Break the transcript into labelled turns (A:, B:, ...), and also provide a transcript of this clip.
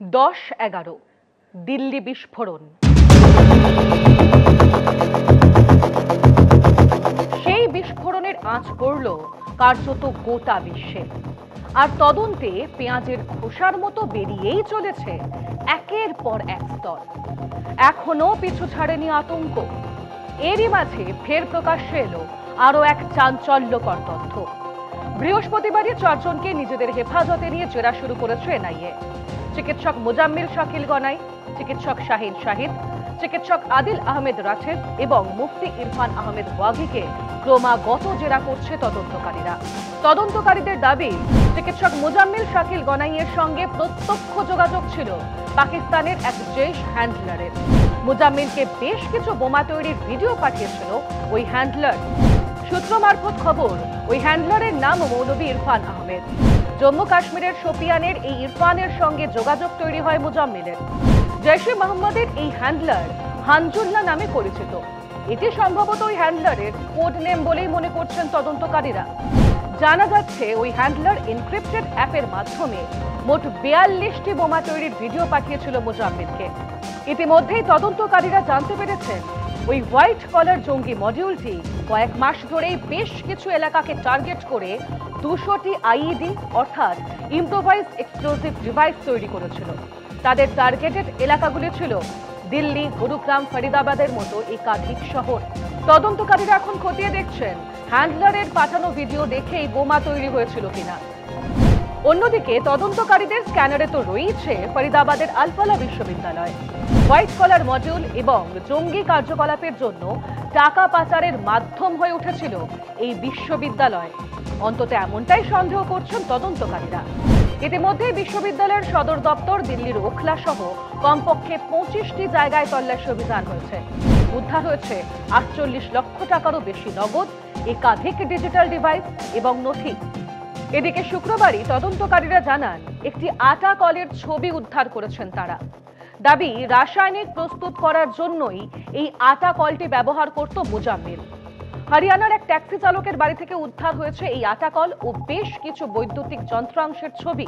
A: 10-11 দিল্লি বিস্ফোরণ। সেই বিস্ফোরণের আঁচ পড়ল কার্যত গোটা বিশ্বে। আর তদন্তে পেঁয়াজের খোসার মতো বেরিয়েই চলেছে একের পর এক স্তর। এখনো পিছু ছাড়েনি আতঙ্ক। এরই মাঝে ফের প্রকাশ্যে এলো আরো এক চাঞ্চল্যকর তথ্য। বৃহস্পতিবারই 4 জনকে নিজেদের হেফাজতে নিয়ে জেরা শুরু করেছে এনআইএ। চিকিৎসক মোজাম্মেল শাকিল গনাই, চিকিৎসক শাহিন শাহিদ, চিকিৎসক আদিল আহমেদ রাশেদ এবং মুফতি ইরফান আহমেদ ওয়াগিকে ক্রমাগত জেরা করছে তদন্তকারীরা। তদন্তকারীদের দাবি, চিকিৎসক মোজাম্মেল শাকিল গনাইয়ের সঙ্গে প্রত্যক্ষ যোগাযোগ ছিল পাকিস্তানের এক জৈশ হ্যান্ডলারের। মোজাম্মেলকে বেশ কিছু বোমা তৈরির ভিডিও পাঠিয়েছিল ওই হ্যান্ডলার। সূত্র মারফত খবর, ওই হ্যান্ডলারের নাম মৌলভী ইরফান আহমেদ। জম্মু কাশ্মীরের শোপিয়ানের এই ইরফানের সঙ্গে যোগাযোগ তৈরি হয় মোজাম্মেলের। জৈশে মোহাম্মদের এই হ্যান্ডলার হানজুল্লাহ নামে পরিচিত। এটি সম্ভবত ওই হ্যান্ডলারের কোড নেম বলেই মনে করছেন তদন্তকারীরা। জানা যাচ্ছে ওই হ্যান্ডলার এনক্রিপ্টেড অ্যাপের মাধ্যমে মোট 42টি বোমা তৈরির ভিডিও পাঠিয়েছিল মোজাম্মেলকে। ইতিমধ্যেই তদন্তকারীরা জানতে পেরেছেন ওই হোয়াইট কলার জঙ্গি মডিউলটি কয়েক মাস ধরেই বেশ কিছু এলাকাকে টার্গেট করে 200টি আইইডি অর্থাৎ ইম্প্রোভাইজড এক্সপ্লোসিভ ডিভাইস তৈরি করেছিল। তাদের টার্গেটেড এলাকাগুলি ছিল দিল্লি, গুরুগ্রাম, ফরিদাবাদের মতো একাধিক শহর। তদন্তকারীরা এখন খতিয়ে দেখছেন হ্যান্ডলারের পাঠানো ভিডিও দেখেই বোমা তৈরি হয়েছিল কিনা। অন্যদিকে তদন্তকারীদের স্ক্যানারে তো রয়েছে ফরিদাবাদের আলফালা বিশ্ববিদ্যালয়। হোয়াইট কলার মডিউল এবং জঙ্গি কার্যকলাপের জন্য টাকা পাচারের মাধ্যম হয়ে উঠেছিল এই বিশ্ববিদ্যালয়। অন্তত এমনটাই সন্দেহ করছেন তদন্তকারীরা। ইতিমধ্যে বিশ্ববিদ্যালয়ের সদর দপ্তর দিল্লির ওখলা সহ কমপক্ষে 25টি জায়গায় তল্লাশি অভিযান হয়েছে। উদ্ধার হয়েছে 48 লক্ষ টাকারও বেশি নগদ, একাধিক ডিজিটাল ডিভাইস এবং নথি। এদিকে শুক্রবারই তদন্তকারীরা জানান একটি আটা কলের ছবি উদ্ধার করেছেন তারা। দাবি, রাসায়নিক প্রস্তুত করার জন্যই এই আটা কলটি ব্যবহার করত মোজাম্মেল। হরিয়ানার এক ট্যাক্সি চালকের বাড়ি থেকে উদ্ধার হয়েছে এই আটা কল ও বেশ কিছু বৈদ্যুতিক যন্ত্রাংশের ছবি।